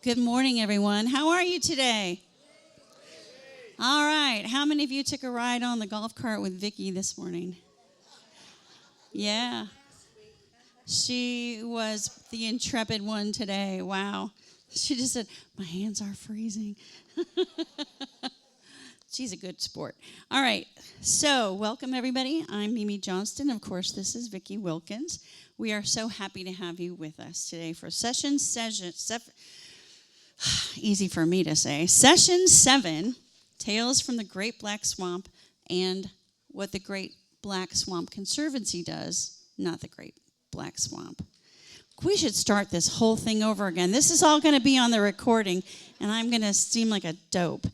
Good morning, everyone. How are you today? All right. How many of you took a ride on the golf cart with Vicki this morning? Yeah. She was the intrepid one today. Wow. She just said, my hands are freezing. She's a good sport. All right. So, welcome, everybody. I'm Mimi Johnston. Of course, this is Vicki Wilkins. We are so happy to have you with us today for session easy for me to say. Session 7, Tales from the Great Black Swamp and what the Great Black Swamp Conservancy does, not the Great Black Swamp. We should start this whole thing over again. This is all going to be on the recording, and I'm going to seem like a dope.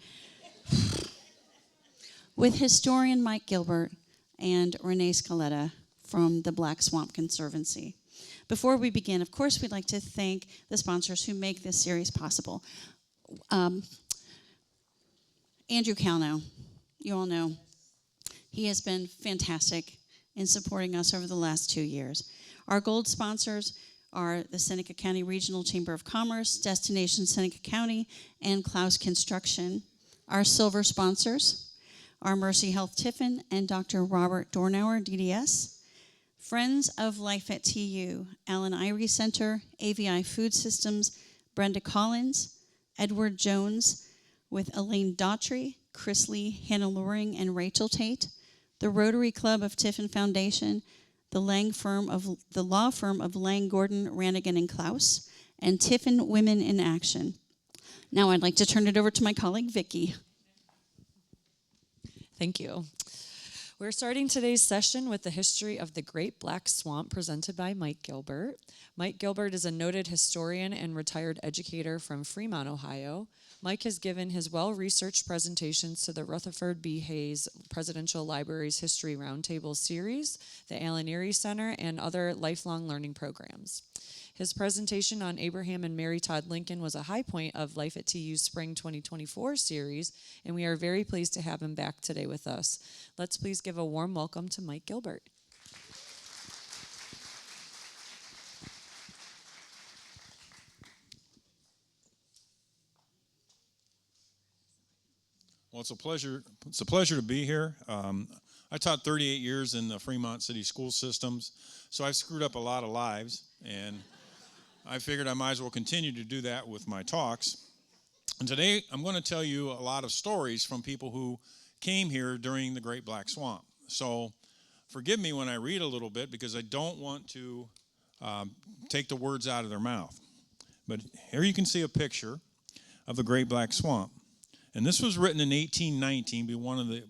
With historian Mike Gilbert and Renee Scaletta from the Black Swamp Conservancy. Before we begin, of course, we'd like to thank the sponsors who make this series possible. Andrew Calno, you all know, he has been fantastic in supporting us over the last 2 years. Our gold sponsors are the Seneca County Regional Chamber of Commerce, Destination Seneca County, and Klaus Construction. Our silver sponsors are Mercy Health Tiffin and Dr. Robert Dornauer, DDS. Friends of Life at TU, Allen Irie Center, AVI Food Systems, Brenda Collins, Edward Jones, with Elaine Daughtry, Chris Lee, Hannah Loring, and Rachel Tate, the Rotary Club of Tiffin Foundation, the law firm of Lang, Gordon, Rannigan, and Klaus, and Tiffin Women in Action. Now I'd like to turn it over to my colleague, Vicki. Thank you. We're starting today's session with the history of the Great Black Swamp presented by Mike Gilbert. Mike Gilbert is a noted historian and retired educator from Fremont, Ohio. Mike has given his well-researched presentations to the Rutherford B. Hayes Presidential Library's History Roundtable series, the Allen Erie Center, and other lifelong learning programs. His presentation on Abraham and Mary Todd Lincoln was a high point of Life at TU's Spring 2024 series, and we are very pleased to have him back today with us. Let's please give a warm welcome to Mike Gilbert. Well, it's a pleasure to be here. I taught 38 years in the Fremont City school systems, so I've screwed up a lot of lives, and I figured I might as well continue to do that with my talks. And today I'm going to tell you a lot of stories from people who came here during the Great Black Swamp. So forgive me when I read a little bit because I don't want to take the words out of their mouth. But here you can see a picture of the Great Black Swamp. And this was written in 1819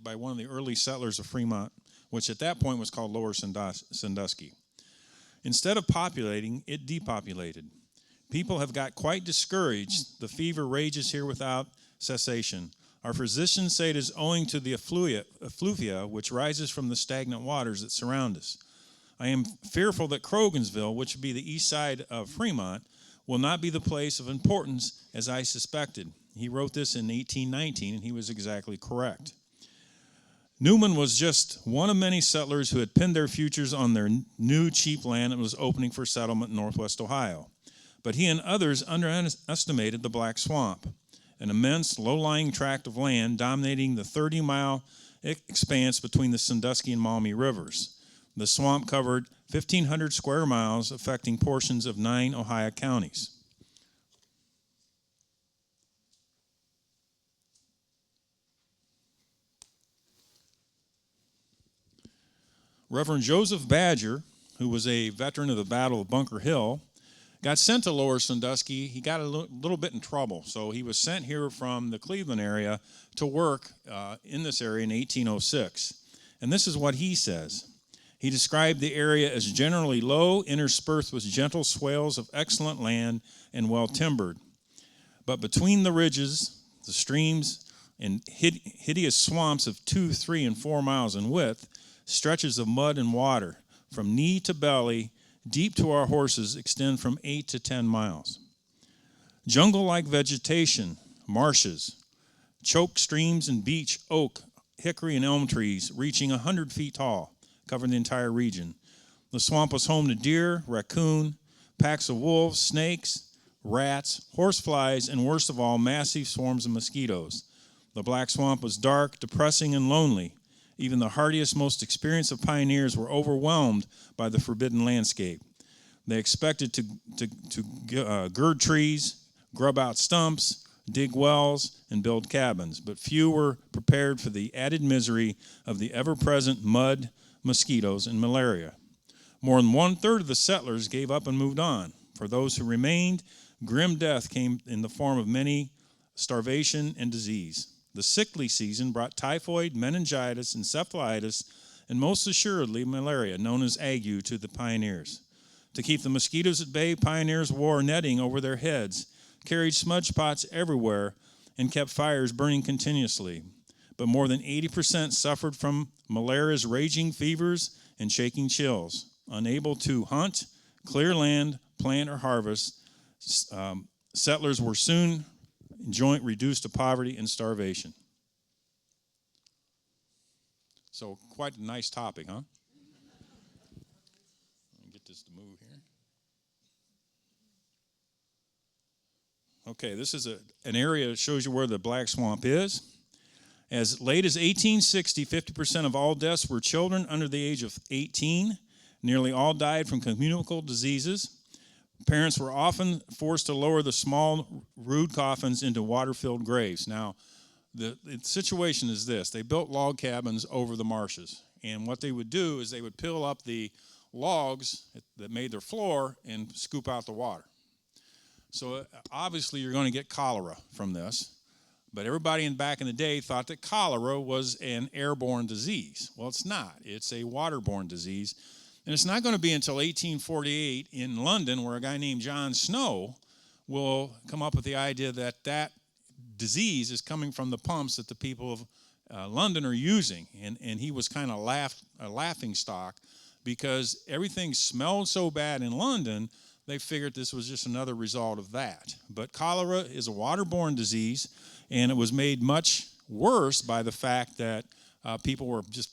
by one of the early settlers of Fremont, which at that point was called Lower Sandusky. Instead of populating, it depopulated. People have got quite discouraged. The fever rages here without cessation. Our physicians say it is owing to the effluvia which rises from the stagnant waters that surround us. I am fearful that Croghansville, which would be the east side of Fremont, will not be the place of importance as I suspected. He wrote this in 1819, and he was exactly correct. Newman was just one of many settlers who had pinned their futures on their new cheap land that was opening for settlement in northwest Ohio. But he and others underestimated the Black Swamp, an immense low-lying tract of land dominating the 30-mile expanse between the Sandusky and Maumee rivers. The swamp covered 1,500 square miles, affecting portions of 9 Ohio counties. Reverend Joseph Badger, who was a veteran of the Battle of Bunker Hill, got sent to Lower Sandusky. He got a little bit in trouble, so he was sent here from the Cleveland area to work in this area in 1806. And this is what he says. He described the area as generally low, interspersed with gentle swales of excellent land and well timbered. But between the ridges, the streams, and hideous swamps of 2, 3, and 4 miles in width, stretches of mud and water from knee to belly, deep to our horses, extend from 8 to 10 miles. Jungle-like vegetation, marshes, choke streams, and beech, oak, hickory, and elm trees reaching 100 feet tall covered the entire region. The swamp was home to deer, raccoon, packs of wolves, snakes, rats, horseflies, and worst of all, massive swarms of mosquitoes. The Black Swamp was dark, depressing, and lonely. Even the hardiest, most experienced of pioneers were overwhelmed by the forbidden landscape. They expected to gird trees, grub out stumps, dig wells, and build cabins, but few were prepared for the added misery of the ever-present mud, mosquitoes, and malaria. More than one-third of the settlers gave up and moved on. For those who remained, grim death came in the form of many starvation and disease. The sickly season brought typhoid, meningitis, encephalitis, and most assuredly malaria, known as ague, to the pioneers. To keep the mosquitoes at bay, pioneers wore netting over their heads, carried smudge pots everywhere, and kept fires burning continuously. But more than 80% suffered from malaria's raging fevers and shaking chills. Unable to hunt, clear land, plant, or harvest, settlers were soon reduced to poverty and starvation. So quite a nice topic, huh? Let me get this to move here. Okay, this is an area that shows you where the Black Swamp is. As late as 1860, 50% of all deaths were children under the age of 18. Nearly all died from communicable diseases. Parents were often forced to lower the small, rude coffins into water-filled graves. Now, the situation is this. They built log cabins over the marshes. And what they would do is they would peel up the logs that made their floor and scoop out the water. So obviously you're going to get cholera from this. But everybody back in the day thought that cholera was an airborne disease. Well, it's not. It's a waterborne disease. And it's not going to be until 1848 in London where a guy named John Snow will come up with the idea that that disease is coming from the pumps that the people of London are using. And he was kind of a laughing stock because everything smelled so bad in London, they figured this was just another result of that. But cholera is a waterborne disease, and it was made much worse by the fact that people were just,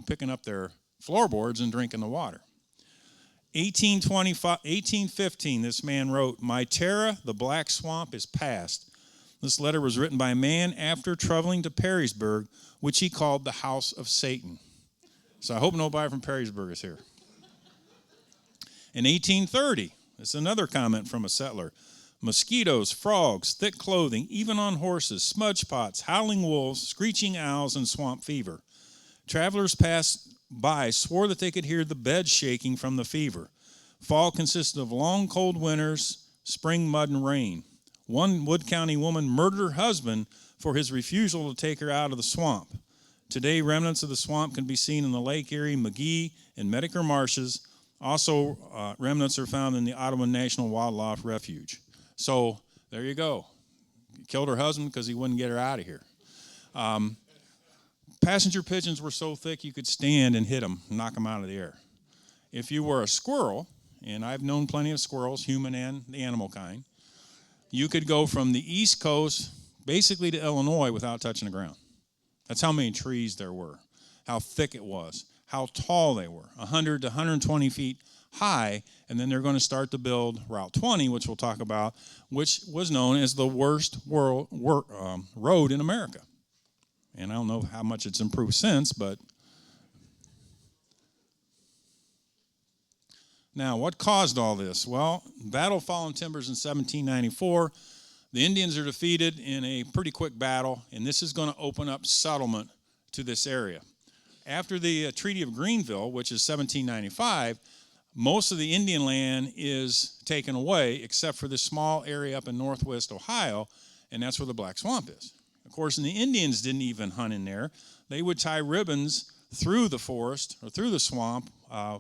picking up their floorboards and drinking the water. 1815, this man wrote, "My terror, the Black Swamp, is past." This letter was written by a man after traveling to Perrysburg, which he called the house of Satan. So I hope nobody from Perrysburg is here. In 1830, it's another comment from a settler. "Mosquitoes, frogs, thick clothing, even on horses, smudge pots, howling wolves, screeching owls, and swamp fever. Travelers passed by swore that they could hear the bed shaking from the fever. Fall consisted of long, cold winters, spring mud and rain. One Wood County woman murdered her husband for his refusal to take her out of the swamp. Today, remnants of the swamp can be seen in the Lake Erie, McGee, and Medeker marshes. Also, remnants are found in the Ottawa National Wildlife Refuge." So there you go. Killed her husband because he wouldn't get her out of here. Passenger pigeons were so thick you could stand and hit them, knock them out of the air. If you were a squirrel, and I've known plenty of squirrels, human and the animal kind, you could go from the East Coast basically to Illinois without touching the ground. That's how many trees there were, how thick it was, how tall they were, 100 to 120 feet high, and then they're going to start to build Route 20, which we'll talk about, which was known as the worst road in America. And I don't know how much it's improved since, but now what caused all this? Well, Battle of Fallen Timbers in 1794. The Indians are defeated in a pretty quick battle, and this is going to open up settlement to this area. After the Treaty of Greenville, which is 1795, most of the Indian land is taken away except for this small area up in northwest Ohio, and that's where the Black Swamp is. Of course, and the Indians didn't even hunt in there. They would tie ribbons through the forest or through the swamp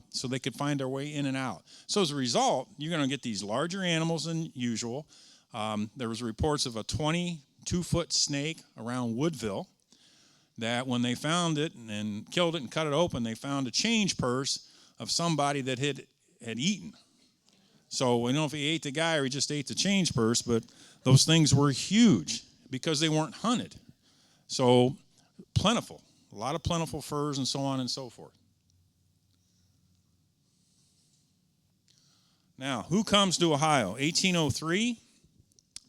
so they could find their way in and out. So as a result, you're going to get these larger animals than usual. There was reports of a 22-foot snake around Woodville that when they found it and killed it and cut it open, they found a change purse of somebody that had eaten. So we don't know if he ate the guy or he just ate the change purse, but those things were huge because they weren't hunted. So plentiful, a lot of plentiful furs and so on and so forth. Now, who comes to Ohio? 1803.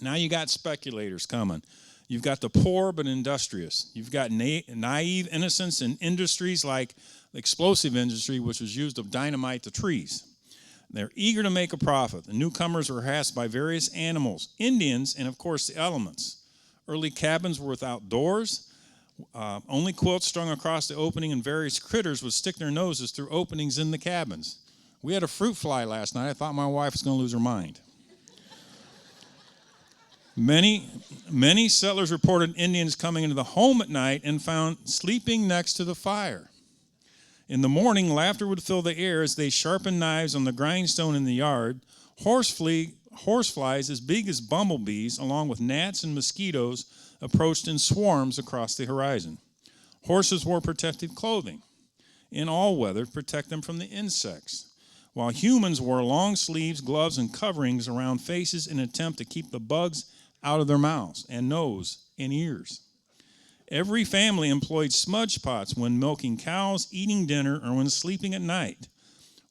Now you got speculators coming. You've got the poor but industrious. You've got naive innocence in industries like the explosive industry, which was used of dynamite to trees. They're eager to make a profit. The newcomers were harassed by various animals, Indians, and of course the elements. Early cabins were without doors. Only quilts strung across the opening, and various critters would stick their noses through openings in the cabins. We had a fruit fly last night. I thought my wife was going to lose her mind. Many settlers reported Indians coming into the home at night and found sleeping next to the fire. In the morning, laughter would fill the air as they sharpened knives on the grindstone in the yard. Horseflies as big as bumblebees, along with gnats and mosquitoes, approached in swarms across the horizon. Horses wore protective clothing in all weather to protect them from the insects, while humans wore long sleeves, gloves, and coverings around faces in an attempt to keep the bugs out of their mouths and nose and ears. Every family employed smudge pots when milking cows, eating dinner, or when sleeping at night.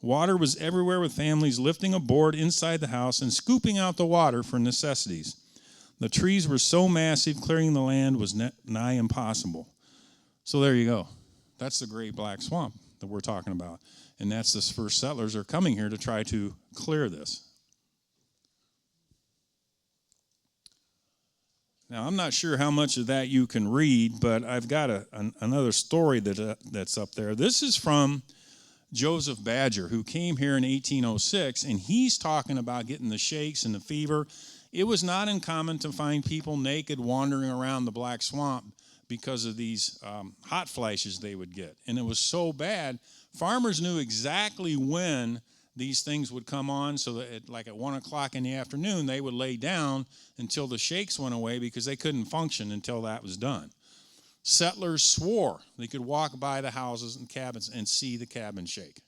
Water was everywhere, with families lifting a board inside the house and scooping out the water for necessities. The trees were so massive, clearing the land was nigh impossible. So there you go. That's the Great Black Swamp that we're talking about. And that's the first settlers are coming here to try to clear this. Now, I'm not sure how much of that you can read, but I've got another story that's up there. This is from Joseph Badger, who came here in 1806, and he's talking about getting the shakes and the fever. It was not uncommon to find people naked wandering around the Black Swamp because of these hot flashes they would get. And it was so bad, farmers knew exactly when these things would come on, so that at 1 o'clock in the afternoon, they would lay down until the shakes went away because they couldn't function until that was done. Settlers swore they could walk by the houses and cabins and see the cabin shake.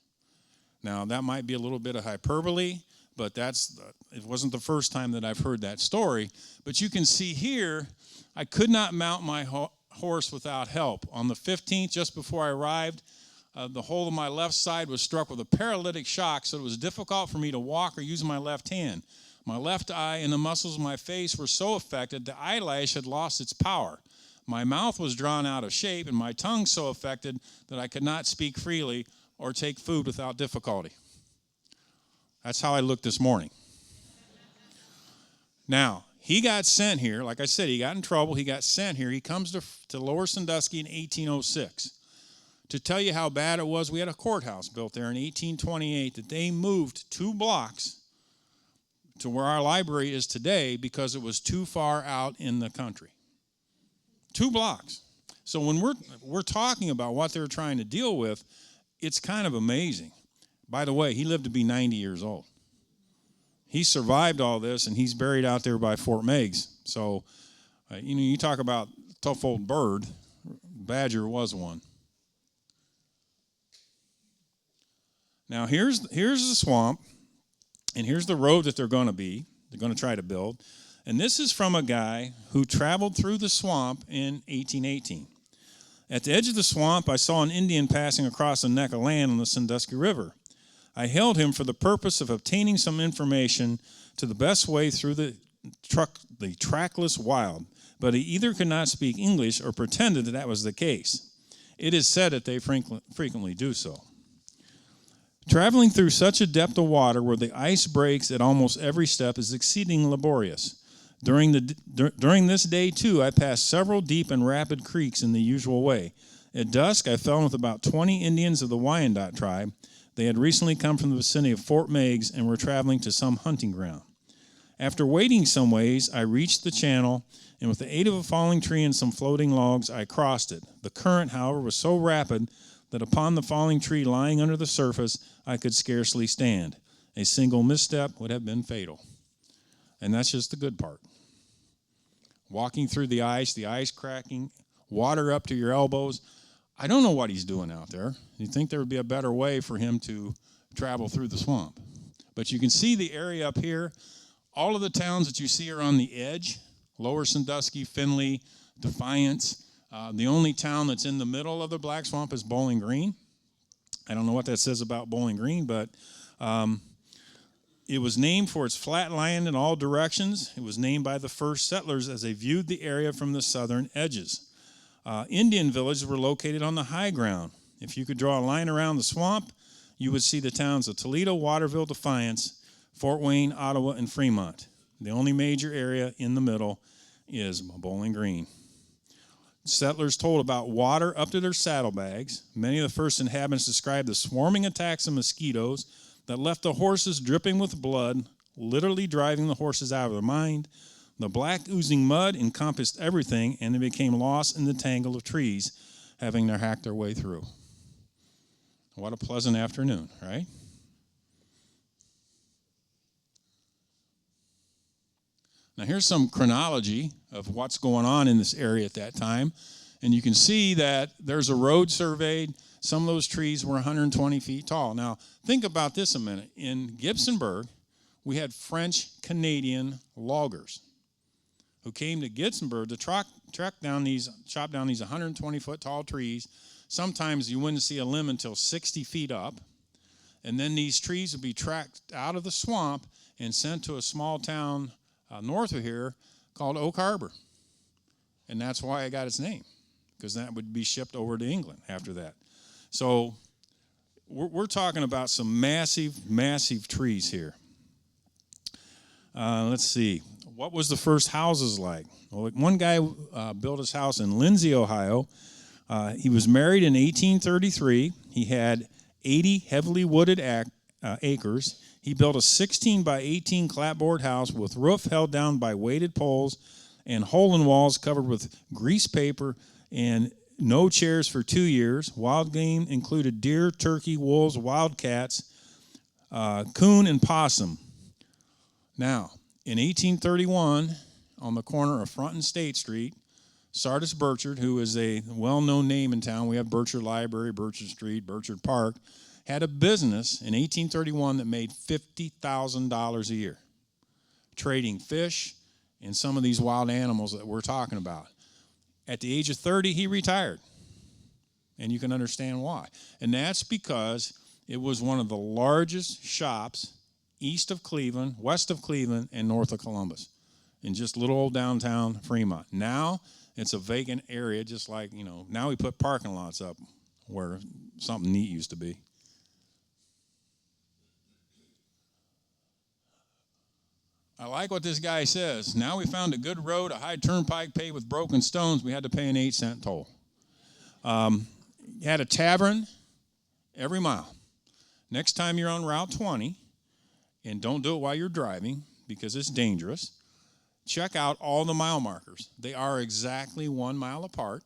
Now, that might be a little bit of hyperbole, but it wasn't the first time that I've heard that story. But you can see here, I could not mount my horse without help. On the 15th, just before I arrived, the whole of my left side was struck with a paralytic shock, so it was difficult for me to walk or use my left hand. My left eye and the muscles of my face were so affected, the eyelash had lost its power. My mouth was drawn out of shape, and my tongue so affected that I could not speak freely or take food without difficulty. That's how I looked this morning. Now, he got sent here. Like I said, he got in trouble. He got sent here. He comes to Lower Sandusky in 1806. To tell you how bad it was, we had a courthouse built there in 1828 that they moved 2 blocks to where our library is today because it was too far out in the country. 2 blocks. So when we're talking about what they're trying to deal with, it's kind of amazing. By the way, he lived to be 90 years old. He survived all this, and he's buried out there by Fort Meigs. So, you talk about tough old bird. Badger was one. Now, here's the swamp, and here's the road that they're going to try to build. And this is from a guy who traveled through the swamp in 1818. At the edge of the swamp, I saw an Indian passing across a neck of land on the Sandusky River. I hailed him for the purpose of obtaining some information to the best way through the trackless wild, but he either could not speak English or pretended that was the case. It is said that they frequently do so. Traveling through such a depth of water where the ice breaks at almost every step is exceeding laborious. During this day, too, I passed several deep and rapid creeks in the usual way. At dusk, I fell in with about 20 Indians of the Wyandot tribe. They had recently come from the vicinity of Fort Meigs and were traveling to some hunting ground. After wading some ways, I reached the channel, and with the aid of a falling tree and some floating logs, I crossed it. The current, however, was so rapid that upon the falling tree lying under the surface, I could scarcely stand. A single misstep would have been fatal. And that's just the good part. Walking through the ice cracking, water up to your elbows. I don't know what he's doing out there. You'd think there would be a better way for him to travel through the swamp. But you can see the area up here. All of the towns that you see are on the edge. Lower Sandusky, Findlay, Defiance. The only town that's in the middle of the Black Swamp is Bowling Green. I don't know what that says about Bowling Green, but It was named for its flat land in all directions. It was named by the first settlers as they viewed the area from the southern edges. Indian villages were located on the high ground. If you could draw a line around the swamp, you would see the towns of Toledo, Waterville, Defiance, Fort Wayne, Ottawa, and Fremont. The only major area in the middle is Bowling Green. Settlers told about water up to their saddlebags. Many of the first inhabitants described the swarming attacks of mosquitoes that left the horses dripping with blood, literally driving the horses out of their mind. The black oozing mud encompassed everything, and they became lost in the tangle of trees, having to hack their way through. What a pleasant afternoon, right? Now here's some chronology of what's going on in this area at that time. And you can see that there's a road surveyed. Some of those trees were 120 feet tall. Now, think about this a minute. In Gibsonburg, we had French-Canadian loggers who came to Gibsonburg to chop down these 120-foot tall trees. Sometimes you wouldn't see a limb until 60 feet up. And then these trees would be tracked out of the swamp and sent to a small town north of here called Oak Harbor. And that's why it got its name, because that would be shipped over to England after that. So we're talking about some massive, massive trees here. Let's see. What was the first houses like? Well, one guy built his house in Lindsay, Ohio. He was married in 1833. He had 80 heavily wooded acres. He built a 16 by 18 clapboard house with roof held down by weighted poles and hole-in-walls covered with grease paper, and no chairs for 2 years. Wild game included deer, turkey, wolves, wildcats, coon, and possum. Now, in 1831, on the corner of Front and State Street, Sardis Burchard, who is a well-known name in town, we have Burchard Library, Burchard Street, Burchard Park, had a business in 1831 that made $50,000 a year, trading fish and some of these wild animals that we're talking about. At the age of 30, he retired, and you can understand why. And that's because it was one of the largest shops east of Cleveland, west of Cleveland, and north of Columbus, in just little old downtown Fremont. Now it's a vacant area, just like, now we put parking lots up where something neat used to be. I like what this guy says. Now we found a good road, a high turnpike paved with broken stones. We had to pay an 8-cent toll. You had a tavern every mile. Next time you're on Route 20, and don't do it while you're driving because it's dangerous, check out all the mile markers. They are exactly 1 mile apart.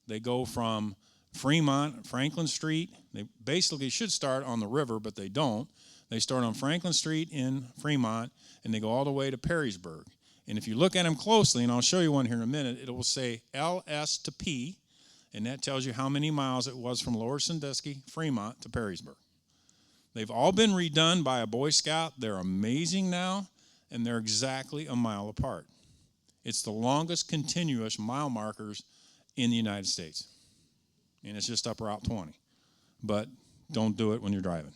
They go from Fremont, Franklin Street. They basically should start on the river, but they don't. They start on Franklin Street in Fremont, and they go all the way to Perrysburg. And if you look at them closely, and I'll show you one here in a minute, it will say LS to P, and that tells you how many miles it was from Lower Sandusky, Fremont, to Perrysburg. They've all been redone by a Boy Scout. They're amazing now, and they're exactly a mile apart. It's the longest continuous mile markers in the United States, and it's just up Route 20. But don't do it when you're driving.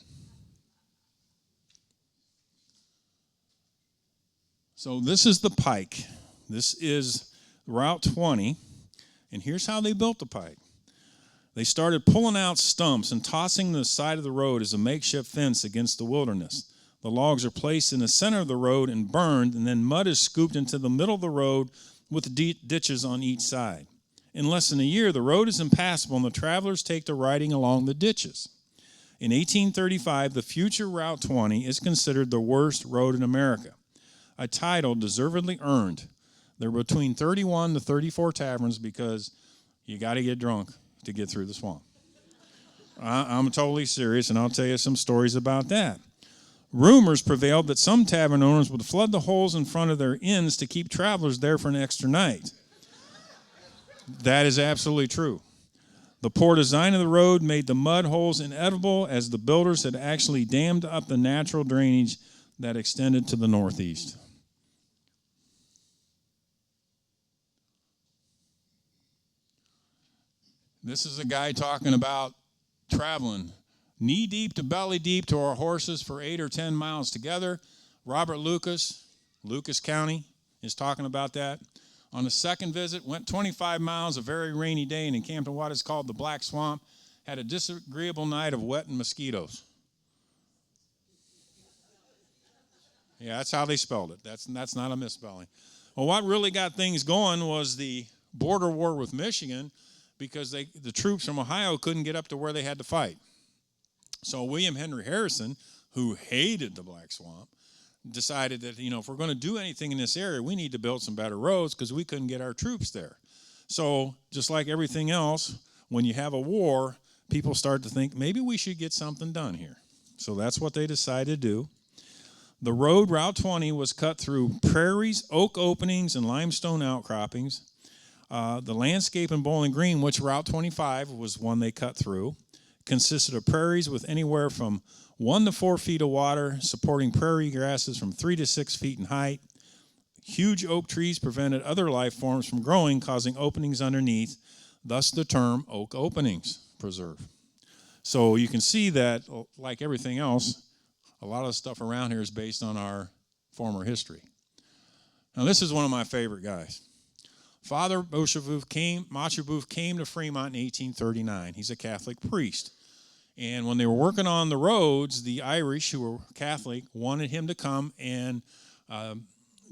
So this is the pike. This is Route 20, and here's how they built the pike. They started pulling out stumps and tossing the side of the road as a makeshift fence against the wilderness. The logs are placed in the center of the road and burned, and then mud is scooped into the middle of the road with ditches on each side. In less than a year, the road is impassable, and the travelers take to riding along the ditches. In 1835, the future Route 20 is considered the worst road in America, a title deservedly earned. There were between 31 to 34 taverns because you got to get drunk to get through the swamp. I'm totally serious, and I'll tell you some stories about that. Rumors prevailed that some tavern owners would flood the holes in front of their inns to keep travelers there for an extra night. That is absolutely true. The poor design of the road made the mud holes inevitable, as the builders had actually dammed up the natural drainage that extended to the northeast. This is a guy talking about traveling knee deep to belly deep to our horses for 8 or 10 miles together. Robert Lucas County, is talking about that. On the second visit, went 25 miles, a very rainy day, and encamped in what is called the Black Swamp. Had a disagreeable night of wet and mosquitoes. Yeah, that's how they spelled it. That's not a misspelling. Well, what really got things going was the border war with Michigan, because the troops from Ohio couldn't get up to where they had to fight. So William Henry Harrison, who hated the Black Swamp, decided that, if we're going to do anything in this area, we need to build some better roads because we couldn't get our troops there. So just like everything else, when you have a war, people start to think maybe we should get something done here. So that's what they decided to do. The road, Route 20, was cut through prairies, oak openings, and limestone outcroppings. The landscape in Bowling Green, which Route 25 was one they cut through, consisted of prairies with anywhere from 1 to 4 feet of water, supporting prairie grasses from 3 to 6 feet in height. Huge oak trees prevented other life forms from growing, causing openings underneath, thus the term Oak Openings Preserve. So you can see that, like everything else, a lot of the stuff around here is based on our former history. Now, this is one of my favorite guys. Father Machu Booth came to Fremont in 1839. He's a Catholic priest. And when they were working on the roads, the Irish, who were Catholic, wanted him to come and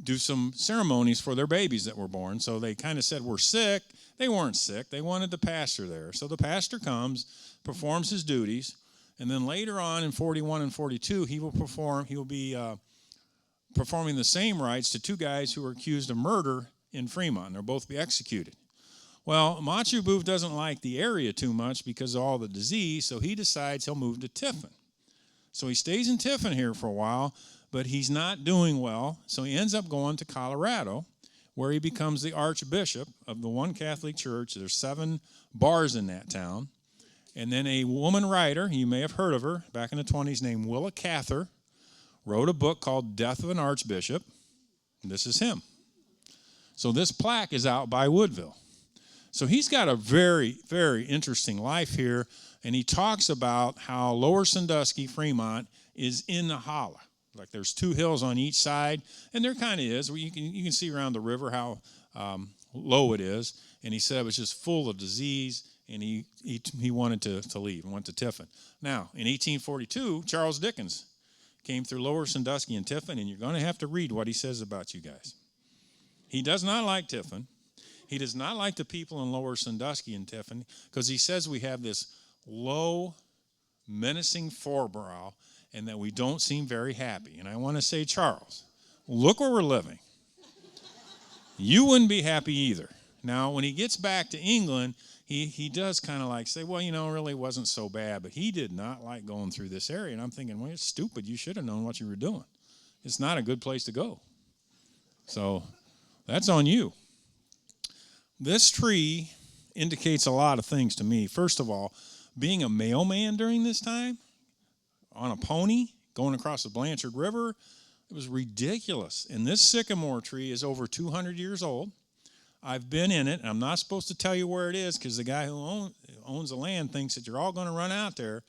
do some ceremonies for their babies that were born. So they kind of said, we're sick. They weren't sick. They wanted the pastor there. So the pastor comes, performs his duties, and then later on in 41 and 42, he will be performing the same rites to 2 guys who were accused of murder in Fremont. They'll both be executed. Well, Machu Booth doesn't like the area too much because of all the disease, so he decides he'll move to Tiffin. So he stays in Tiffin here for a while, but he's not doing well, so he ends up going to Colorado, where he becomes the archbishop of the one Catholic church. There's 7 bars in that town. And then a woman writer, you may have heard of her, back in the 20s, named Willa Cather, wrote a book called Death of an Archbishop. And this is him. So this plaque is out by Woodville. So he's got a very, very interesting life here, and he talks about how Lower Sandusky, Fremont, is in the hollow. Like there's 2 hills on each side, and there kind of is. You can see around the river how low it is. And he said it was just full of disease, and he wanted to leave and went to Tiffin. Now, in 1842, Charles Dickens came through Lower Sandusky and Tiffin, and you're going to have to read what he says about you guys. He does not like Tiffin. He does not like the people in Lower Sandusky and Tiffin because he says we have this low, menacing forebrow and that we don't seem very happy. And I want to say, Charles, look where we're living. You wouldn't be happy either. Now, when he gets back to England, he does kind of like say, well, it really wasn't so bad. But he did not like going through this area. And I'm thinking, well, it's stupid. You should have known what you were doing. It's not a good place to go. So that's on you. This tree indicates a lot of things to me. First of all, being a mailman during this time, on a pony, going across the Blanchard River, it was ridiculous. And this sycamore tree is over 200 years old. I've been in it, and I'm not supposed to tell you where it is because the guy who owns the land thinks that you're all going to run out there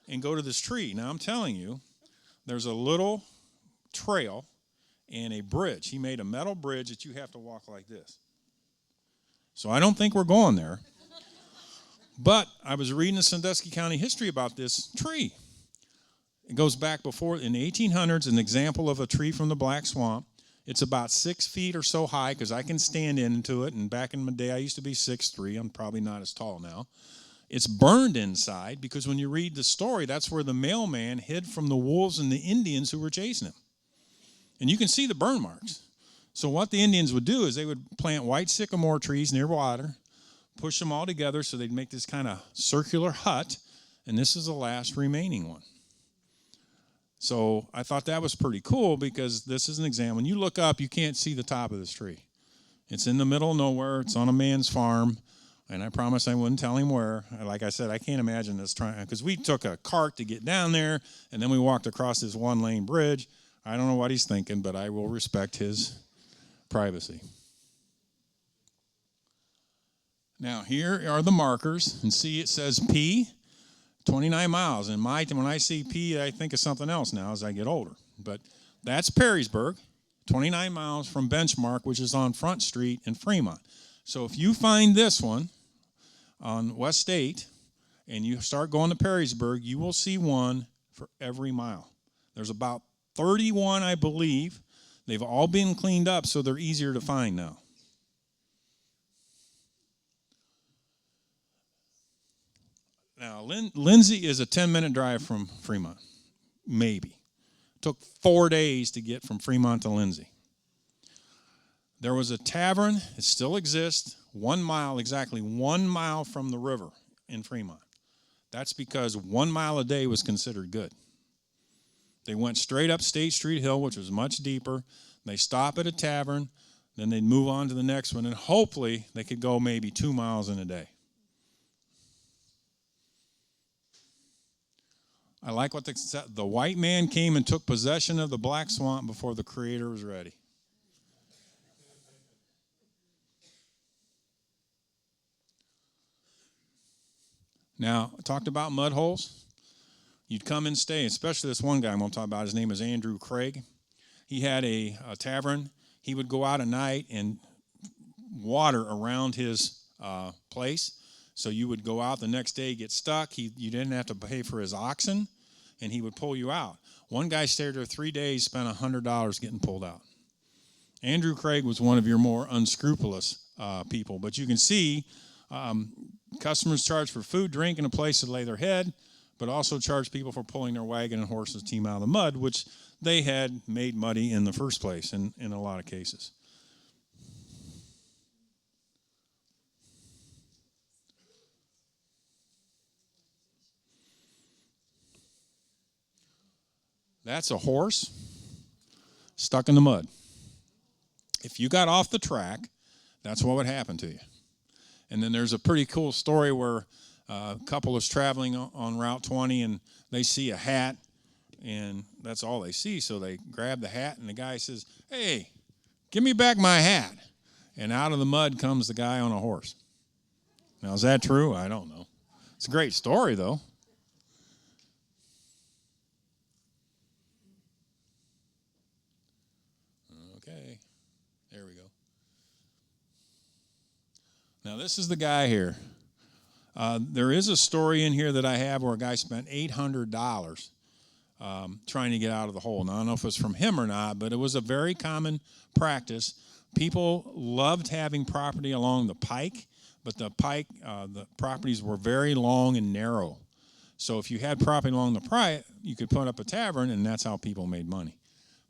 and go to this tree. Now, I'm telling you, there's a little trail and a bridge. He made a metal bridge that you have to walk like this. So I don't think we're going there. But I was reading the Sandusky County history about this tree. It goes back before, in the 1800s, an example of a tree from the Black Swamp. It's about 6 feet or so high because I can stand into it. And back in my day, I used to be 6'3". I'm probably not as tall now. It's burned inside because when you read the story, that's where the mailman hid from the wolves and the Indians who were chasing him. And you can see the burn marks. So what the Indians would do is they would plant white sycamore trees near water, push them all together so they'd make this kind of circular hut, and this is the last remaining one. So I thought that was pretty cool because this is an example. When you look up, you can't see the top of this tree. It's in the middle of nowhere. It's on a man's farm, and I promised I wouldn't tell him where. Like I said, I can't imagine this because we took a cart to get down there, and then we walked across this one-lane bridge. I don't know what he's thinking, but I will respect his privacy. Now, here are the markers, and see it says P, 29 miles. And when I see P, I think of something else now as I get older. But That's Perrysburg, 29 miles from Benchmark, which is on Front Street in Fremont. So if you find this one on West State and you start going to Perrysburg, you will see one for every mile. There's about 31, I believe. They've all been cleaned up, so they're easier to find now. Now, Lindsay is a 10-minute drive from Fremont, maybe. Took 4 days to get from Fremont to Lindsay. There was a tavern, it still exists, 1 mile, exactly 1 mile from the river in Fremont. That's because 1 mile a day was considered good. They went straight up State Street Hill, which was much deeper. They stop at a tavern, then they'd move on to the next one, and hopefully they could go maybe 2 miles in a day. I like what the white man came and took possession of the Black Swamp before the Creator was ready. Now, I talked about mud holes. You'd come and stay, especially this one guy I'm going to talk about. His name is Andrew Craig. He had a tavern. He would go out at night and water around his place. So you would go out the next day, get stuck. You didn't have to pay for his oxen, and he would pull you out. One guy stayed there 3 days, spent $100 getting pulled out. Andrew Craig was one of your more unscrupulous people. But you can see customers charge for food, drink, and a place to lay their head, but also charge people for pulling their wagon and horses team out of the mud, which they had made muddy in the first place in a lot of cases. That's a horse stuck in the mud. If you got off the track, that's what would happen to you. And then there's a pretty cool story where a couple is traveling on Route 20 and they see a hat, and that's all they see. So they grab the hat, and the guy says, "Hey, give me back my hat." And out of the mud comes the guy on a horse. Now, is that true? I don't know. It's a great story, though. Okay, there we go. Now, this is the guy here. There is a story in here that I have where a guy spent $800 trying to get out of the hole. Now, I don't know if it's from him or not, but it was a very common practice. People loved having property along the pike, but the properties were very long and narrow. So if you had property along the pike, you could put up a tavern, and that's how people made money.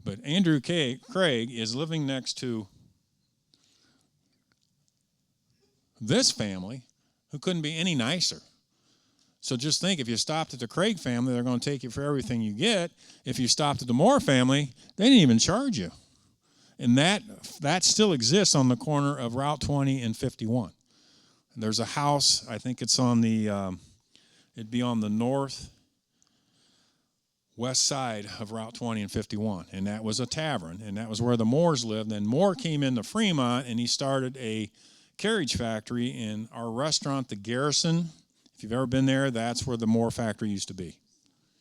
But Andrew Craig is living next to this family who couldn't be any nicer. So just think, if you stopped at the Craig family, they're going to take you for everything you get. If you stopped at the Moore family, they didn't even charge you. And that still exists on the corner of Route 20 and 51. There's a house, I think it's on it'd be on the northwest side of Route 20 and 51. And that was a tavern, and that was where the Moores lived. And Moore came into Fremont, and he started a carriage factory in our restaurant, the Garrison. If you've ever been there, that's where the Moore factory used to be.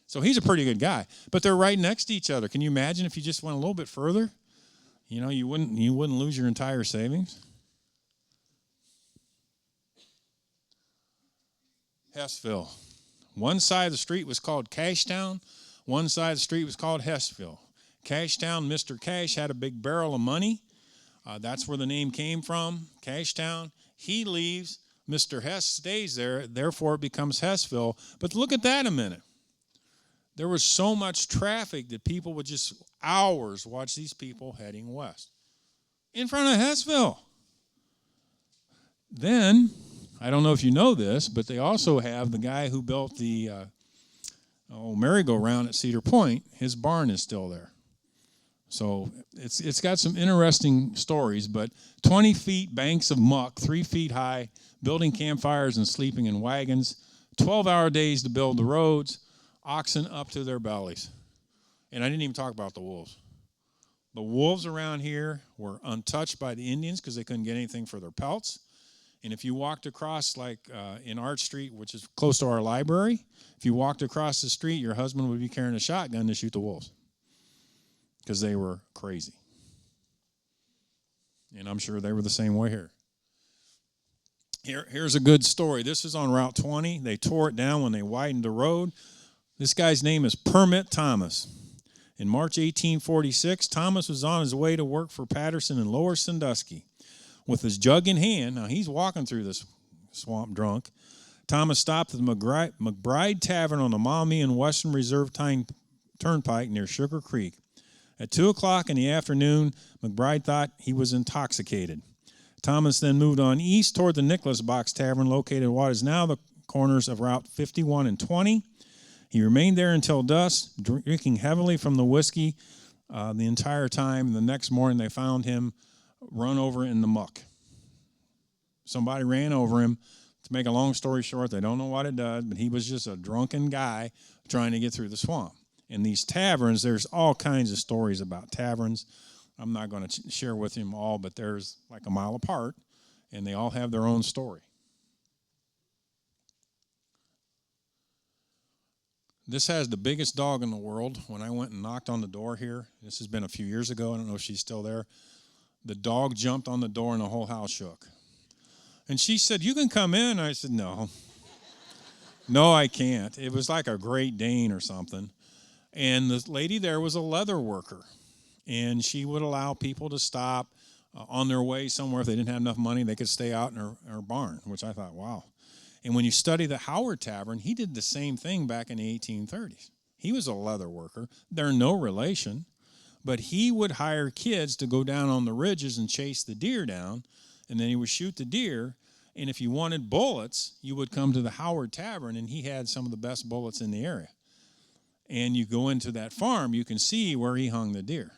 So he's a pretty good guy. But they're right next to each other. Can you imagine if you just went a little bit further? You know, you wouldn't lose your entire savings. Hessville. One side of the street was called Cashtown. One side of the street was called Hessville. Cashtown, Mr. Cash had a big barrel of money. That's where the name came from, Cashtown. He leaves. Mr. Hess stays there. Therefore, it becomes Hessville. But look at that a minute. There was so much traffic that people would just hours watch these people heading west in front of Hessville. Then, I don't know if you know this, but they also have the guy who built the merry-go-round at Cedar Point. His barn is still there. So it's got some interesting stories, but 20 feet banks of muck, 3 feet high, building campfires and sleeping in wagons, 12-hour days to build the roads, oxen up to their bellies. And I didn't even talk about the wolves. The wolves around here were untouched by the Indians because they couldn't get anything for their pelts. And if you walked across, like in Arch Street, which is close to our library, if you walked across the street, your husband would be carrying a shotgun to shoot the wolves. because they were crazy. And I'm sure they were the same way here. Here's a good story. This is on Route 20. They tore it down when they widened the road. This guy's name is Permit Thomas. In March 1846, Thomas was on his way to work for Patterson in Lower Sandusky. With his jug in hand, now he's walking through this swamp drunk. Thomas stopped at the McBride Tavern on the Maumee and Western Reserve Turnpike near Sugar Creek. At 2 o'clock in the afternoon, McBride thought he was intoxicated. Thomas then moved on east toward the Nicholas Box Tavern, located at what is now the corners of Route 51 and 20. He remained there until dusk, drinking heavily from the whiskey the entire time. And the next morning, they found him run over in the muck. Somebody ran over him. To make a long story short, they don't know what it does, but he was just a drunken guy trying to get through the swamp. In these taverns, there's all kinds of stories about taverns. I'm not going to share with you them all, but there's like a mile apart, and they all have their own story. This has the biggest dog in the world. When I went and knocked on the door here, this has been a few years ago. I don't know if she's still there. The dog jumped on the door, and the whole house shook. And she said, "You can come in." I said, "No. No, I can't." It was like a Great Dane or something. And the lady there was a leather worker. And she would allow people to stop on their way somewhere. If they didn't have enough money, they could stay out in her barn, which I thought, wow. And when you study the Howard Tavern, he did the same thing back in the 1830s. He was a leather worker. They're no relation, but he would hire kids to go down on the ridges and chase the deer down, and then he would shoot the deer. And if you wanted bullets, you would come to the Howard Tavern, and he had some of the best bullets in the area. And you go into that farm, you can see where he hung the deer.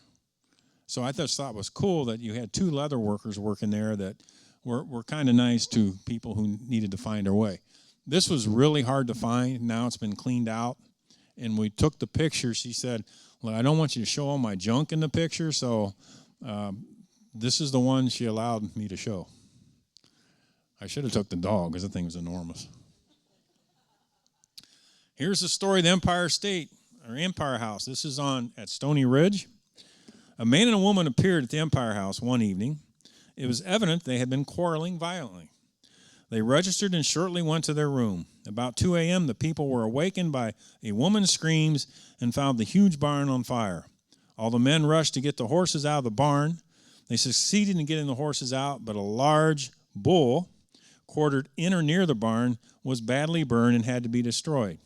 So I just thought it was cool that you had two leather workers working there that were kind of nice to people who needed to find their way. This was really hard to find. Now it's been cleaned out. And we took the picture. She said, "Well, I don't want you to show all my junk in the picture, so this is the one she allowed me to show." I should have took the dog because the thing was enormous. Here's the story of the Empire House. This is at Stony Ridge. A man and a woman appeared at the Empire House one evening. It was evident they had been quarreling violently. They registered and shortly went to their room. About 2 a.m., the people were awakened by a woman's screams and found the huge barn on fire. All the men rushed to get the horses out of the barn. They succeeded in getting the horses out, but a large bull quartered in or near the barn was badly burned and had to be destroyed.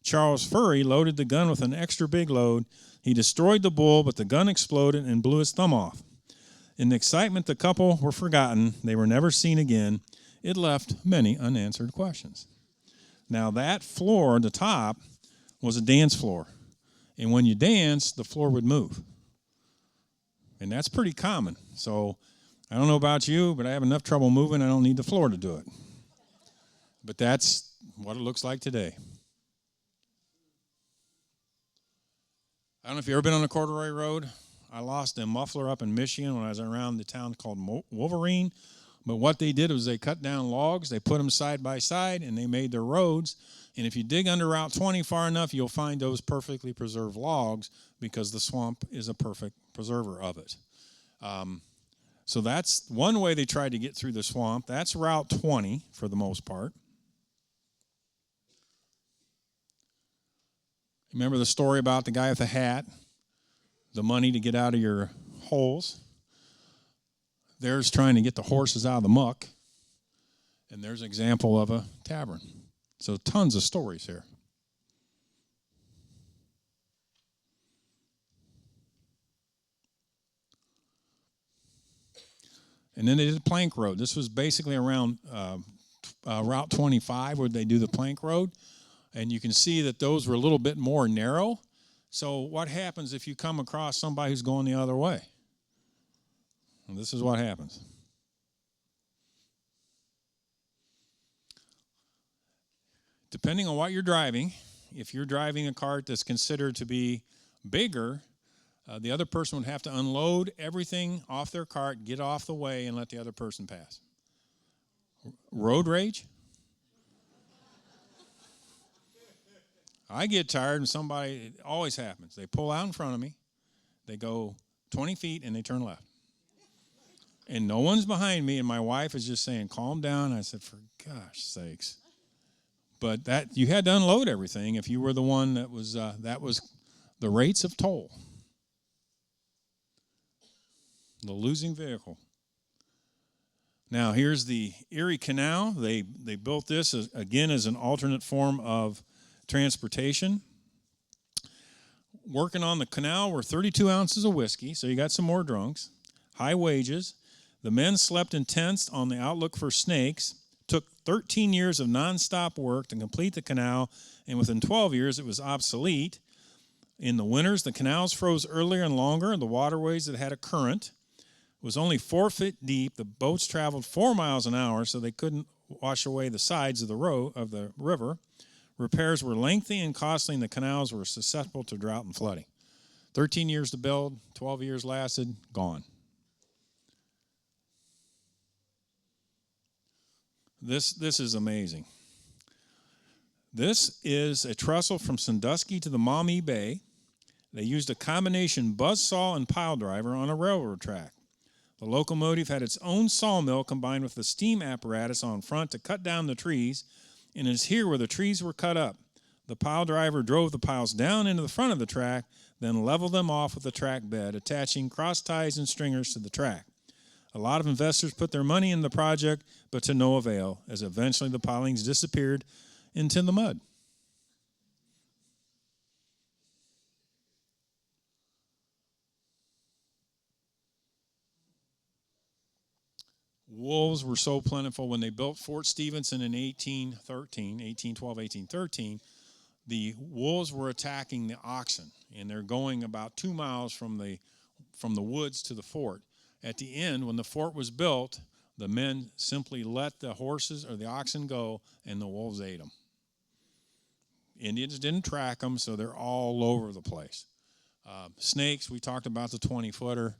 Charles Furry loaded the gun with an extra big load. He destroyed the bull, but the gun exploded and blew his thumb off. In the excitement, the couple were forgotten. They were never seen again. It left many unanswered questions. Now, that floor, the top, was a dance floor. And when you danced, the floor would move. And that's pretty common. So I don't know about you, but I have enough trouble moving. I don't need the floor to do it. But that's what it looks like today. I don't know if you've ever been on a corduroy road. I lost a muffler up in Michigan when I was around the town called Wolverine. But what they did was they cut down logs, they put them side by side, and they made their roads. And if you dig under Route 20 far enough, you'll find those perfectly preserved logs because the swamp is a perfect preserver of it. So that's one way they tried to get through the swamp. That's Route 20 for the most part. Remember the story about the guy with the hat, the money to get out of your holes? There's trying to get the horses out of the muck. And there's an example of a tavern. So tons of stories here. And then they did the plank road. This was basically around Route 25 where they do the plank road. And you can see that those were a little bit more narrow. So what happens if you come across somebody who's going the other way? And this is what happens. Depending on what you're driving, if you're driving a cart that's considered to be bigger, the other person would have to unload everything off their cart, get off the way, and let the other person pass. Road rage? I get tired and it always happens. They pull out in front of me. They go 20 feet and they turn left. And no one's behind me, and my wife is just saying, calm down. I said, for gosh sakes. But that you had to unload everything if you were the one that was the rates of toll. The losing vehicle. Now, here's the Erie Canal. They built this, again, as an alternate form of transportation. Working on the canal were 32 ounces of whiskey, so you got some more drunks. High wages. The men slept in tents on the outlook for snakes. Took 13 years of nonstop work to complete the canal, and within 12 years it was obsolete. In the winters, the canals froze earlier and longer, and the waterways that had a current. It was only 4 feet deep. The boats traveled 4 miles an hour, so they couldn't wash away the sides of the river. Repairs were lengthy and costly, and the canals were susceptible to drought and flooding. 13 years to build, 12 years lasted, gone. This is amazing. This is a trestle from Sandusky to the Maumee Bay. They used a combination buzzsaw and pile driver on a railroad track. The locomotive had its own sawmill combined with the steam apparatus on front to cut down the trees, and it is here where the trees were cut up. The pile driver drove the piles down into the front of the track, then leveled them off with the track bed, attaching cross ties and stringers to the track. A lot of investors put their money in the project, but to no avail, as eventually the pilings disappeared into the mud. Wolves were so plentiful when they built Fort Stephenson in 1813, the wolves were attacking the oxen, and they're going about 2 miles from the woods to the fort. At the end, when the fort was built, the men simply let the horses or the oxen go, and the wolves ate them. Indians didn't track them, so they're all over the place. Snakes, we talked about the 20-footer.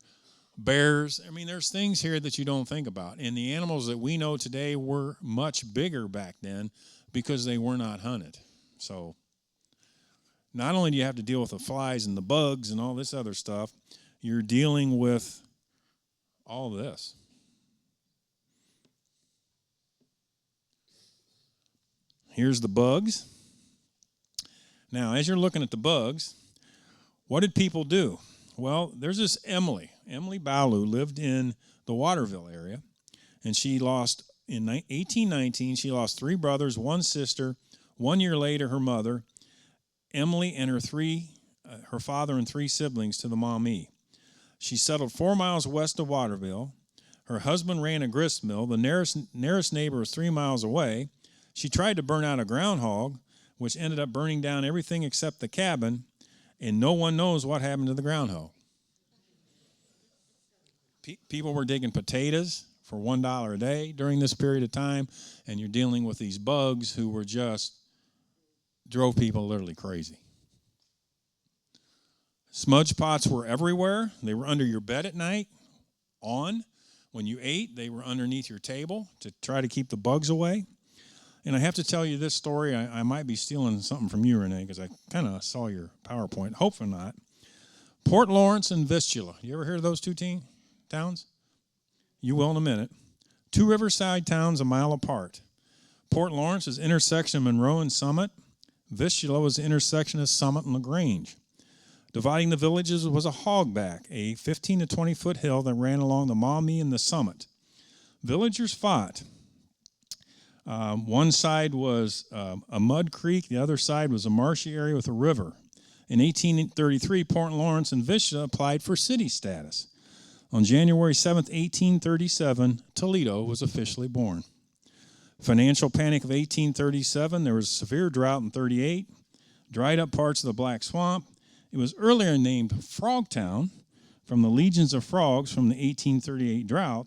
Bears, I mean, there's things here that you don't think about. And the animals that we know today were much bigger back then because they were not hunted. So not only do you have to deal with the flies and the bugs and all this other stuff, you're dealing with all this. Here's the bugs. Now, as you're looking at the bugs, what did people do? Well, there's this Emily Ballou lived in the Waterville area, and she lost, in 1819, she lost 3 brothers, 1 sister. 1 year later, her mother, Emily, and her father and 3 siblings to the Maumee. She settled 4 miles west of Waterville. Her husband ran a grist mill. The nearest neighbor was 3 miles away. She tried to burn out a groundhog, which ended up burning down everything except the cabin, and no one knows what happened to the groundhog. People were digging potatoes for $1 a day during this period of time, and you're dealing with these bugs who were just drove people literally crazy. Smudge pots were everywhere. They were under your bed at night, on. When you ate, they were underneath your table to try to keep the bugs away. And I have to tell you this story. I might be stealing something from you, Renee, because I kind of saw your PowerPoint. Hopefully not. Port Lawrence and Vistula. You ever hear of those 2 towns? You will in a minute. 2 riverside towns a mile apart. Port Lawrence is intersection of Monroe and Summit. Vistula was the intersection of Summit and LaGrange. Dividing the villages was a hogback, a 15 to 20-foot hill that ran along the Maumee and the Summit. Villagers fought. One side was a mud creek. The other side was a marshy area with a river. In 1833, Port Lawrence and Vistula applied for city status. On January 7, 1837, Toledo was officially born. Financial panic of 1837, there was a severe drought in 38, dried up parts of the Black Swamp. It was earlier named Frogtown from the legions of frogs from the 1838 drought,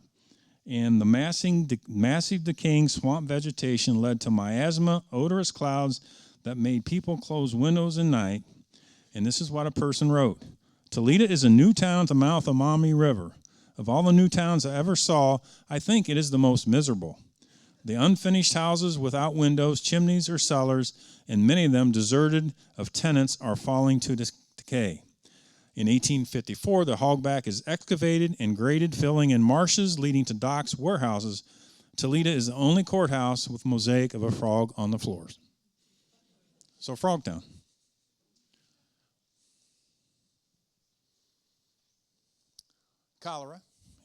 and the massive decaying swamp vegetation led to miasma, odorous clouds that made people close windows at night. And this is what a person wrote. Toledo is a new town at the mouth of Maumee River. Of all the new towns I ever saw, I think it is the most miserable. The unfinished houses without windows, chimneys, or cellars, and many of them deserted of tenants, are falling to decay. In 1854, the hogback is excavated and graded, filling in marshes leading to docks, warehouses. Toledo is the only courthouse with mosaic of a frog on the floors. So, Frogtown. Cholera,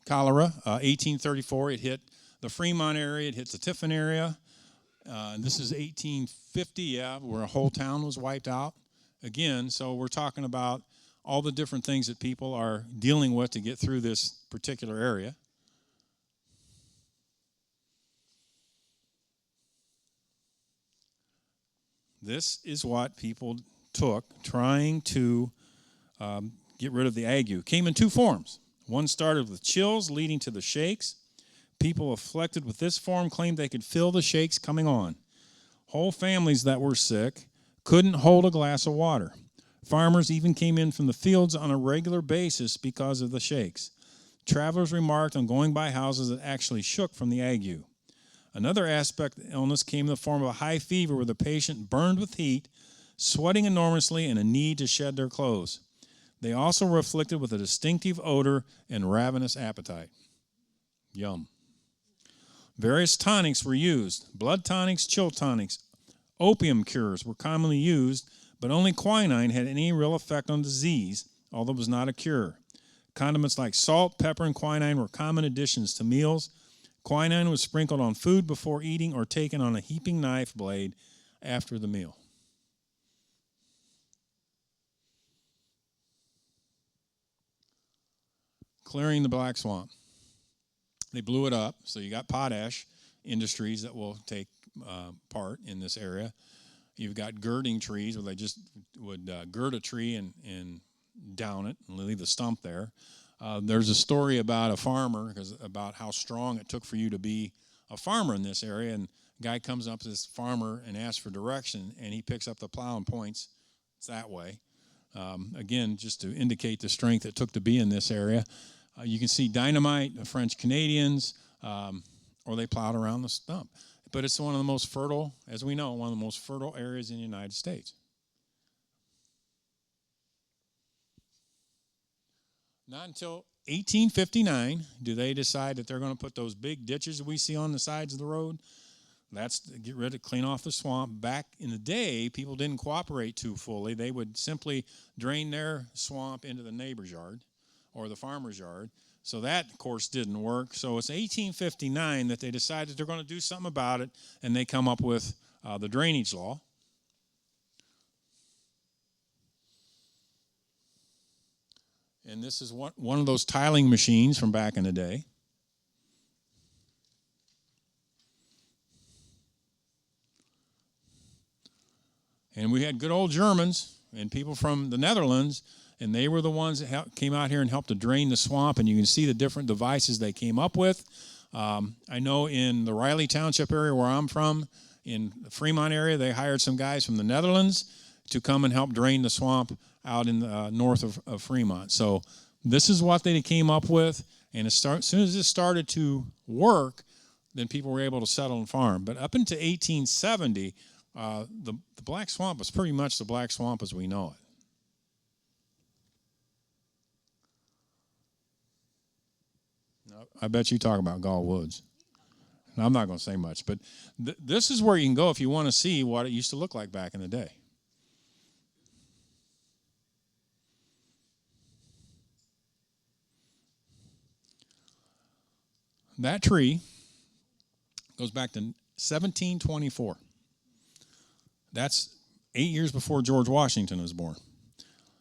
1834, it hit the Fremont area, it hits the Tiffin area. And this is 1850, yeah, where a whole town was wiped out. Again, so we're talking about all the different things that people are dealing with to get through this particular area. This is what people took trying to get rid of the ague. Came in two forms. One started with chills leading to the shakes. People afflicted with this form claimed they could feel the shakes coming on. Whole families that were sick couldn't hold a glass of water. Farmers even came in from the fields on a regular basis because of the shakes. Travelers remarked on going by houses that actually shook from the ague. Another aspect of the illness came in the form of a high fever where the patient burned with heat, sweating enormously, and a need to shed their clothes. They also were afflicted with a distinctive odor and ravenous appetite. Yum. Various tonics were used. Blood tonics, chill tonics, opium cures were commonly used, but only quinine had any real effect on disease, although it was not a cure. Condiments like salt, pepper, and quinine were common additions to meals. Quinine was sprinkled on food before eating or taken on a heaping knife blade after the meal. Clearing the black swamp. They blew it up, so you got potash industries that will take part in this area. You've got girding trees where they just would gird a tree and down it and leave the stump there. There's a story about a farmer, about how strong it took for you to be a farmer in this area, and a guy comes up to this farmer and asks for direction, and he picks up the plow and points that way. Again, just to indicate the strength it took to be in this area. You can see dynamite, the French Canadians, or they plowed around the stump. But it's one of the most fertile, as we know, one of the most fertile areas in the United States. Not until 1859 do they decide that they're going to put those big ditches that we see on the sides of the road. That's to get rid of, clean off the swamp. Back in the day, people didn't cooperate too fully. They would simply drain their swamp into the neighbor's yard or the farmer's yard. So that, of course, didn't work. So it's 1859 that they decided they're going to do something about it, and they come up with the drainage law. And this is one of those tiling machines from back in the day. And we had good old Germans and people from the Netherlands, and they were the ones that came out here and helped to drain the swamp, and you can see the different devices they came up with. I know in the Riley Township area where I'm from, in the Fremont area, they hired some guys from the Netherlands to come and help drain the swamp out in the north of Fremont. So this is what they came up with, and as soon as this started to work, then people were able to settle and farm. But up until 1870, the Black Swamp was pretty much the Black Swamp as we know it. I bet you talk about Gall Woods. I'm not going to say much, but this is where you can go if you want to see what it used to look like back in the day. That tree goes back to 1724. That's 8 years before George Washington was born.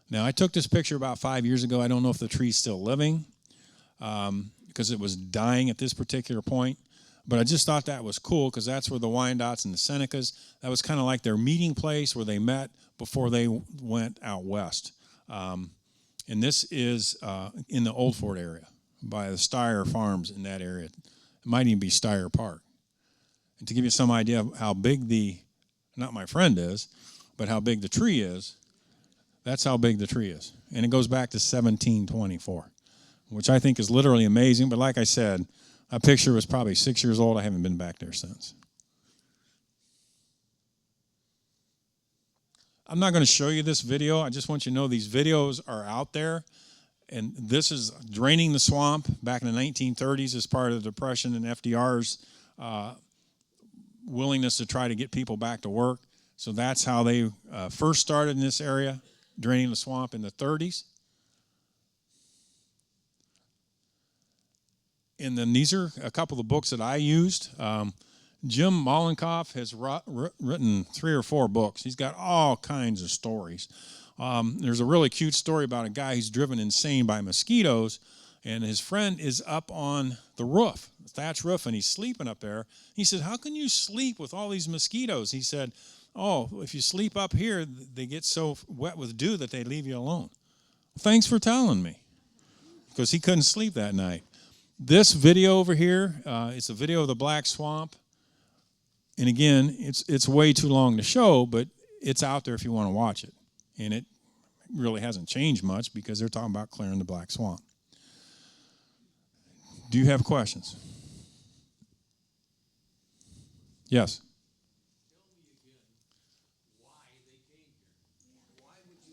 Now, I took this picture about 5 years ago. I don't know if the tree's still living because it was dying at this particular point. But I just thought that was cool because that's where the Wyandottes and the Senecas, that was kind of like their meeting place where they met before they went out west. And this is in the Old Fort area by the Steyer Farms in that area. It might even be Steyer Park. And to give you some idea of how big not my friend is, but how big the tree is, that's how big the tree is. And it goes back to 1724, which I think is literally amazing. But like I said, a picture was probably 6 years old. I haven't been back there since. I'm not going to show you this video. I just want you to know these videos are out there. And this is draining the swamp back in the 1930s as part of the Depression and FDR's willingness to try to get people back to work. So that's how they first started in this area, draining the swamp in the 30s. And then these are a couple of the books that I used. Jim Mollenkopf has written 3 or 4 books. He's got all kinds of stories. There's a really cute story about a guy who's driven insane by mosquitoes, and his friend is up on the roof, the thatch roof, and he's sleeping up there. He said, "How can you sleep with all these mosquitoes?" He said, "Oh, if you sleep up here, they get so wet with dew that they leave you alone." Thanks for telling me, because he couldn't sleep that night. This video over here, it's a video of the Black Swamp. And again, it's way too long to show, but it's out there if you want to watch it. And it really hasn't changed much because they're talking about clearing the Black Swamp. Do you have questions? Yes. Tell me again why they came here. Why would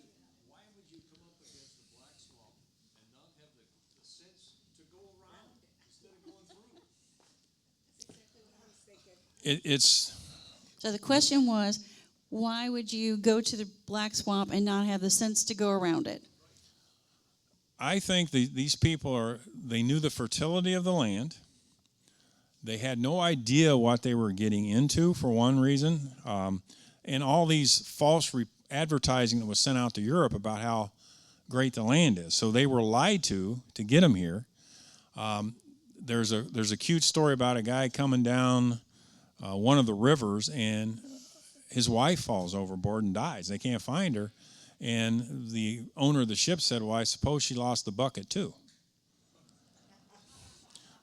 you come up against the Black Swamp and not have the sense to go around instead of going through? So the question was, why would you go to the Black Swamp and not have the sense to go around it? I think these people they knew the fertility of the land. They had no idea what they were getting into, for one reason. And all these false advertising that was sent out to Europe about how great the land is. So they were lied to get them here. There's a cute story about a guy coming down one of the rivers, and his wife falls overboard and dies. They can't find her. And the owner of the ship said, "Well, I suppose she lost the bucket too."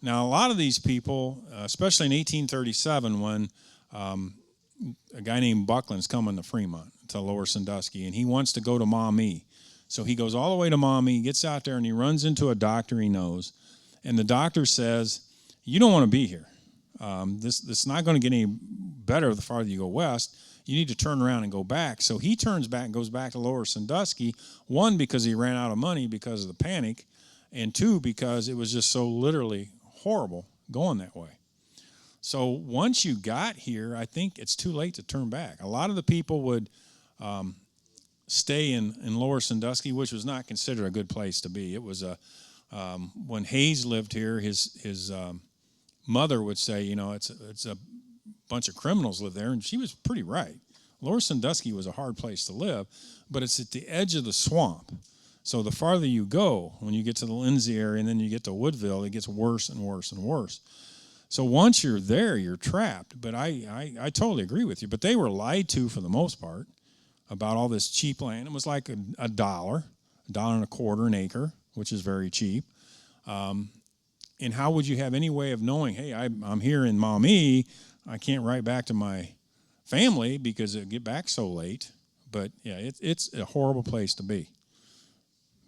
Now, a lot of these people, especially in 1837, when a guy named Buckland's coming to Fremont, to Lower Sandusky, and he wants to go to Maumee. So he goes all the way to Maumee, gets out there, and he runs into a doctor he knows. And the doctor says, "You don't want to be here. This is not going to get any better the farther you go west. You need to turn around and go back." So he turns back and goes back to Lower Sandusky, one, because he ran out of money because of the panic, and two, because it was just so literally horrible going that way. So once you got here, I think it's too late to turn back. A lot of the people would stay in Lower Sandusky, which was not considered a good place to be. It was when Hayes lived here, his mother would say, it's a bunch of criminals live there, and she was pretty right. Lower Sandusky was a hard place to live, but it's at the edge of the swamp. So the farther you go, when you get to the Lindsay area and then you get to Woodville, it gets worse and worse and worse. So once you're there, you're trapped. But I totally agree with you. But they were lied to for the most part about all this cheap land. It was like $1, $1.25 an acre, which is very cheap. And how would you have any way of knowing, hey, I'm here in Maumee, I can't write back to my family because it'll get back so late. But yeah, it's a horrible place to be.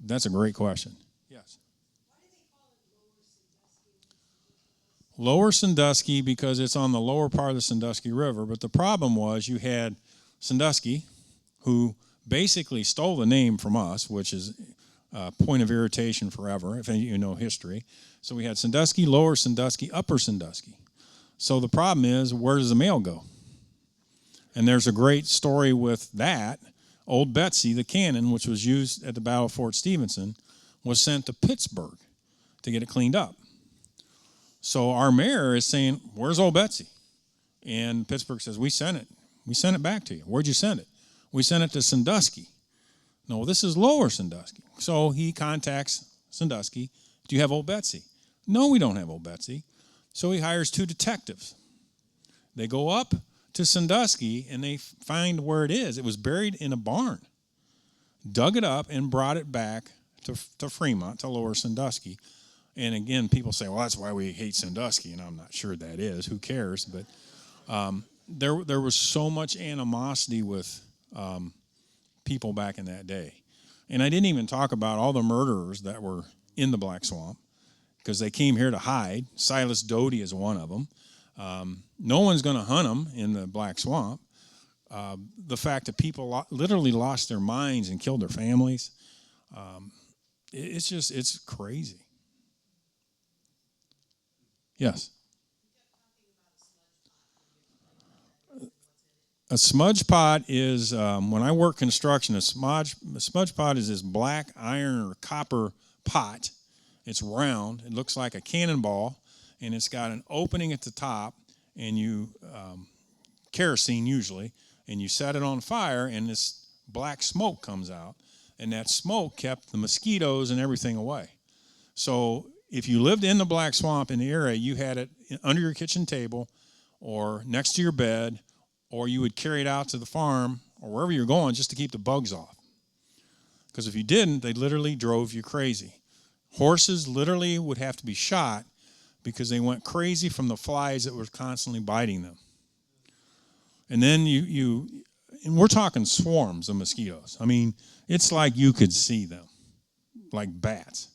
That's a great question. Yes. Why do they call it Lower Sandusky because it's on the lower part of the Sandusky River. But the problem was you had Sandusky, who basically stole the name from us, which is a point of irritation forever, if you know history. So we had Sandusky, Lower Sandusky, Upper Sandusky. So the problem is, where does the mail go? And there's a great story with that. Old Betsy, the cannon, which was used at the Battle of Fort Stephenson, was sent to Pittsburgh to get it cleaned up. So our mayor is saying, "Where's Old Betsy?" And Pittsburgh says, "We sent it. We sent it back to you." "Where'd you send it?" "We sent it to Sandusky." "No, this is Lower Sandusky." So he contacts Sandusky. "Do you have Old Betsy?" "No, we don't have Old Betsy." So he hires 2 detectives. They go up to Sandusky, and they find where it is. It was buried in a barn. Dug it up and brought it back to Fremont, to Lower Sandusky. And again, people say, "Well, that's why we hate Sandusky," and I'm not sure that is. Who cares? But there was so much animosity with people back in that day. And I didn't even talk about all the murderers that were in the Black Swamp because they came here to hide. Silas Doty is one of them. No one's going to hunt them in the Black Swamp. the fact that people literally lost their minds and killed their families. It's crazy. Yes. A smudge pot is, when I work construction, a smudge pot is this black iron or copper pot. It's round. It looks like a cannonball, and it's got an opening at the top, and you, kerosene usually, and you set it on fire, and this black smoke comes out, and that smoke kept the mosquitoes and everything away. So if you lived in the Black Swamp in the area, you had it under your kitchen table or next to your bed, or you would carry it out to the farm or wherever you're going just to keep the bugs off. Because if you didn't, they literally drove you crazy. Horses literally would have to be shot because they went crazy from the flies that were constantly biting them. And then and we're talking swarms of mosquitoes. I mean, it's like you could see them, like bats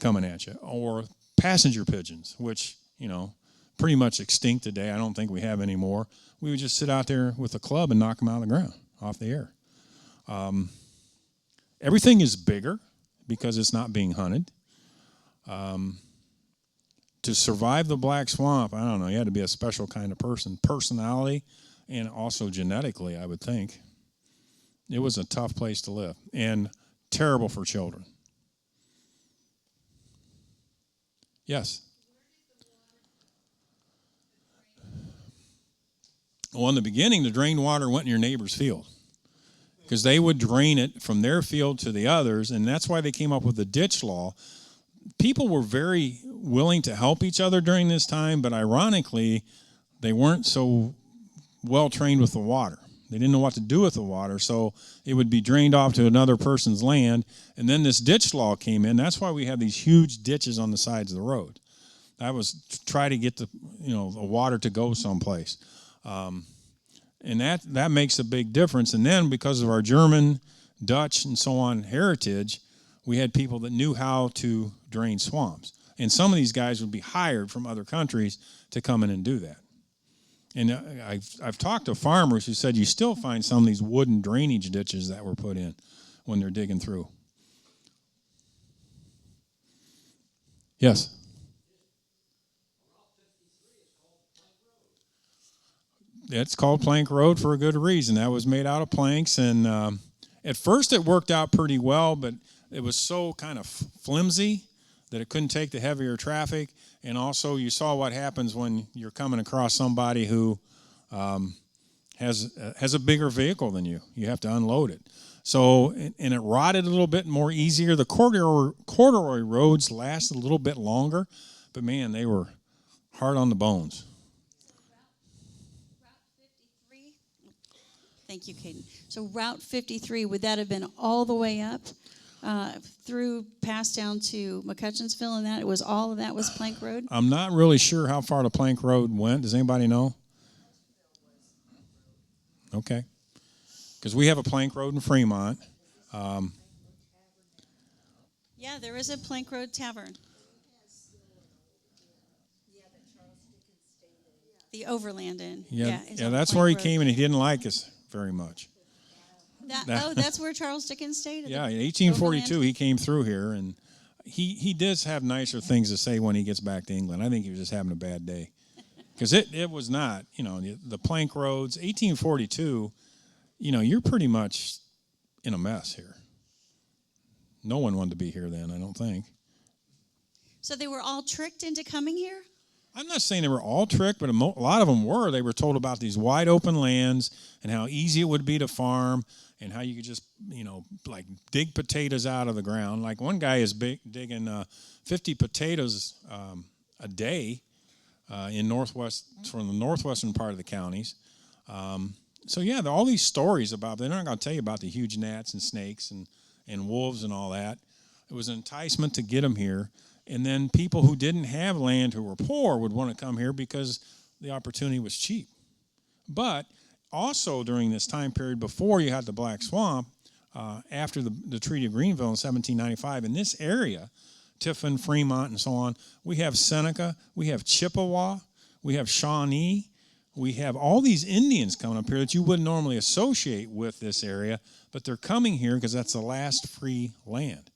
coming at you, or passenger pigeons, which, pretty much extinct today. I don't think we have any more. We would just sit out there with a club and knock them out of the ground, off the air. Everything is bigger because it's not being hunted. To survive the Black Swamp, I don't know, you had to be a special kind of person, personality, and also genetically, I would think. It was a tough place to live and terrible for children. Yes? Well, in the beginning, the drained water went in your neighbor's field because they would drain it from their field to the others, and that's why they came up with the ditch law. People were very willing to help each other during this time, but ironically, they weren't so well trained with the water. They didn't know what to do with the water, so it would be drained off to another person's land, and then this ditch law came in. That's why we have these huge ditches on the sides of the road. That was to try to get the water to go someplace. And that makes a big difference. And then because of our German, Dutch, and so on heritage, we had people that knew how to drain swamps. And some of these guys would be hired from other countries to come in and do that. And I've talked to farmers who said you still find some of these wooden drainage ditches that were put in when they're digging through. Yes? It's called Plank Road for a good reason. That was made out of planks, and at first it worked out pretty well, but it was so kind of flimsy that it couldn't take the heavier traffic. And also you saw what happens when you're coming across somebody who has a bigger vehicle than you. You have to unload it. So, and it rotted a little bit more easier. The corduroy roads lasted a little bit longer, but man, they were hard on the bones. Thank you, Caden. So Route 53, would that have been all the way up through, past down to McCutcheonsville, and that it was all of that was Plank Road? I'm not really sure how far the Plank Road went. Does anybody know? Okay. Because we have a Plank Road in Fremont. Yeah, there is a Plank Road Tavern. The Overland Inn. Yeah, is yeah, on that's Plank where he Road. came, and he didn't like us very much. That's where Charles Dickens stayed? Yeah, in 1842, he came through here, and he does have nicer things to say when he gets back to England. I think he was just having a bad day. Because it was not, the plank roads, 1842, you're pretty much in a mess here. No one wanted to be here then, I don't think. So they were all tricked into coming here? I'm not saying they were all tricked, but a lot of them were. They were told about these wide open lands and how easy it would be to farm and how you could just, like dig potatoes out of the ground. Like one guy is digging 50 potatoes a day from the northwestern part of the counties. So yeah, all these stories about, they're not going to tell you about the huge gnats and snakes and wolves and all that. It was an enticement to get them here. And then people who didn't have land, who were poor, would want to come here because the opportunity was cheap. But also during this time period before you had the Black Swamp, after the Treaty of Greenville in 1795, in this area, Tiffin, Fremont, and so on, we have Seneca, we have Chippewa, we have Shawnee, we have all these Indians coming up here that you wouldn't normally associate with this area, but they're coming here because that's the last free land.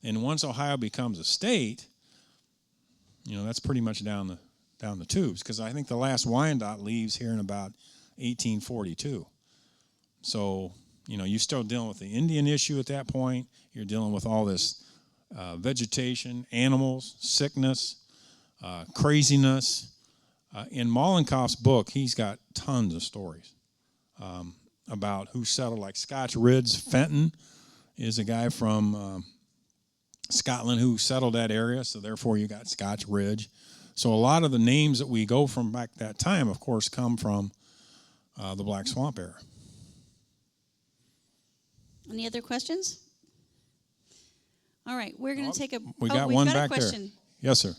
And once Ohio becomes a state, that's pretty much down the tubes, because I think the last Wyandotte leaves here in about 1842. So, you're still dealing with the Indian issue at that point. You're dealing with all this vegetation, animals, sickness, craziness. In Mollenkoff's book, he's got tons of stories about who settled, like Scotch Rids. Fenton is a guy from Scotland who settled that area, so therefore you got Scotch Ridge. So a lot of the names that we go from back that time, of course, come from the Black Swamp era. Any other questions? All right, we're going to take a... We got one back there. Yes, sir.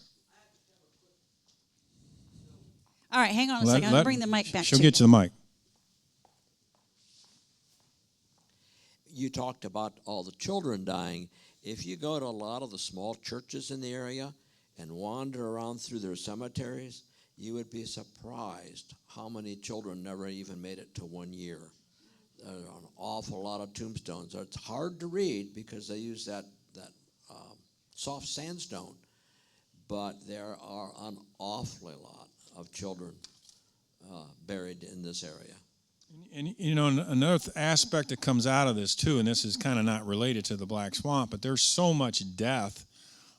All right, hang on a second. I'll bring the mic back. She'll get you the mic. You talked about all the children dying. If you go to a lot of the small churches in the area and wander around through their cemeteries, you would be surprised how many children never even made it to 1 year. There are an awful lot of tombstones. It's hard to read because they use that soft sandstone, but there are an awfully lot of children buried in this area. And another aspect that comes out of this too, and this is kind of not related to the Black Swamp, but there's so much death,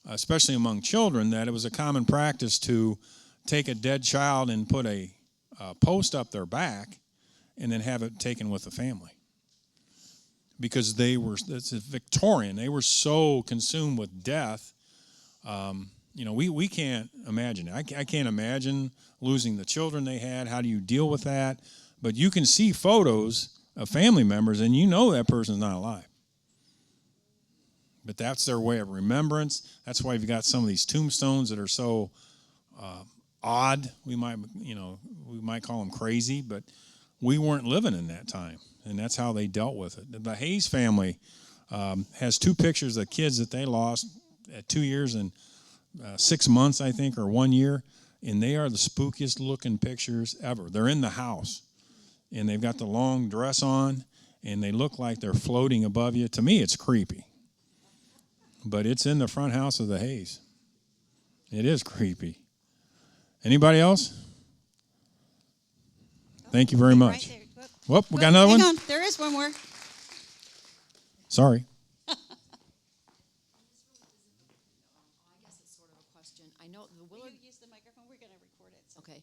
especially among children, that it was a common practice to take a dead child and put a post up their back and then have it taken with the family. Because it's Victorian, they were so consumed with death. We can't imagine it. I can't imagine losing the children they had. How do you deal with that? But you can see photos of family members, and you know that person's not alive. But that's their way of remembrance. That's why you've got some of these tombstones that are so odd. We might call them crazy, but we weren't living in that time, and that's how they dealt with it. The Hayes family has two pictures of kids that they lost at 2 years and 6 months, I think, or 1 year, and they are the spookiest looking pictures ever. They're in the house, and they've got the long dress on, and they look like they're floating above you. To me, it's creepy, but it's in the front house of the Hayes. It is creepy. Anybody else? Thank you very much. Right there. Whoop, we got another one? Hang on, there is one more. Sorry. I know the Willard. Will you use the microphone? We're going to record it. So. Okay.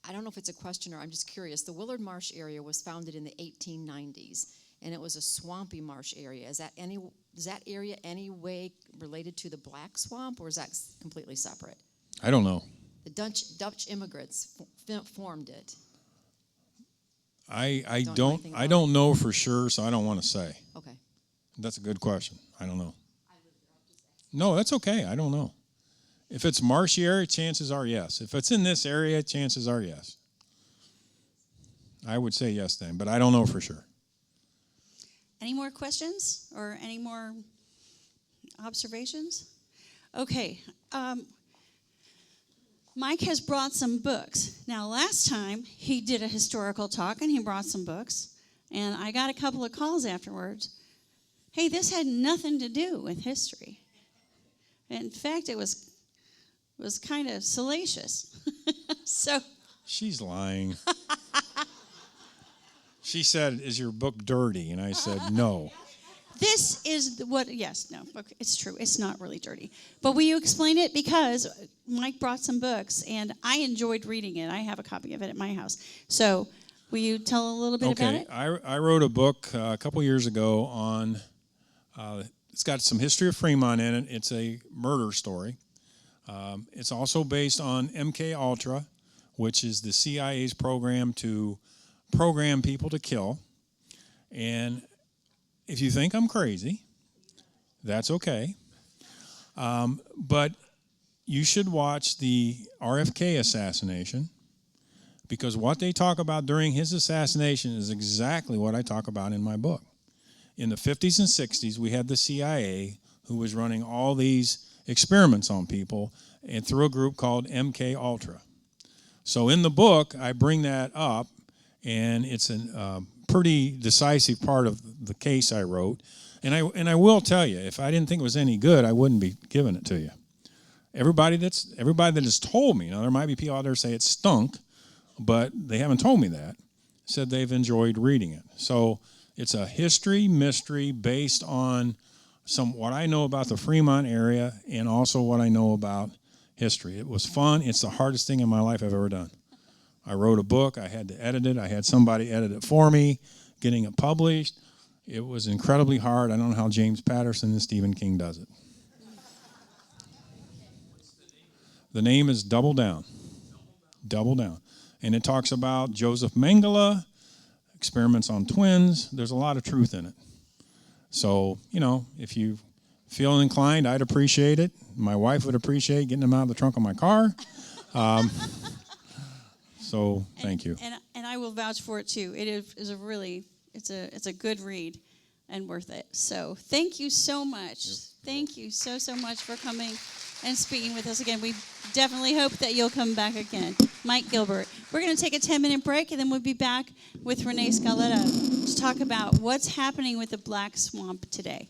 I don't know if it's a question or I'm just curious. The Willard Marsh area was founded in the 1890s, and it was a swampy marsh area. Is that area any way related to the Black Swamp, or is that completely separate? I don't know. The Dutch immigrants formed it. I don't know for sure, so I don't want to say. Okay. That's a good question. I don't know. No, that's okay. I don't know. If it's marshy area, chances are yes. If it's in this area, chances are yes. I would say yes then, but I don't know for sure. Any more questions or any more observations? Okay. Mike has brought some books. Now, last time he did a historical talk and he brought some books, and I got a couple of calls afterwards. Hey, this had nothing to do with history. In fact, it was kind of salacious. So she's lying. She said, "Is your book dirty?" And I said, "No." this is yes, no, okay, it's true. It's not really dirty. But will you explain it? Because Mike brought some books, and I enjoyed reading it. I have a copy of it at my house. So will you tell a little bit about it? I wrote a book a couple years ago on, it's got some history of Fremont in it. It's a murder story. It's also based on MK Ultra, which is the CIA's program to program people to kill. And if you think I'm crazy, that's okay. But you should watch the RFK assassination, because what they talk about during his assassination is exactly what I talk about in my book. In the 50s and 60s, we had the CIA who was running all these experiments on people, and through a group called MK Ultra. So in the book, I bring that up, and it's a pretty decisive part of the case I wrote. And I will tell you, if I didn't think it was any good, I wouldn't be giving it to you. Everybody that has told me, now there might be people out there say it stunk, but they haven't told me that, said they've enjoyed reading it. So it's a history mystery based on what I know about the Fremont area and also what I know about history. It was fun. It's the hardest thing in my life I've ever done. I wrote a book. I had to edit it. I had somebody edit it for me, getting it published. It was incredibly hard. I don't know how James Patterson and Stephen King does it. The name is Double Down. Double Down. And it talks about Joseph Mengele, experiments on twins. There's a lot of truth in it. So, if you feel inclined, I'd appreciate it. My wife would appreciate getting them out of the trunk of my car. So thank you. And I will vouch for it too. It is a really, it's a good read and worth it. So thank you so much. Thank you so much for coming and speaking with us again. We definitely hope that you'll come back again. Mike Gilbert. We're going to take a 10-minute break, and then we'll be back with Renee Scaletta to talk about what's happening with the Black Swamp today.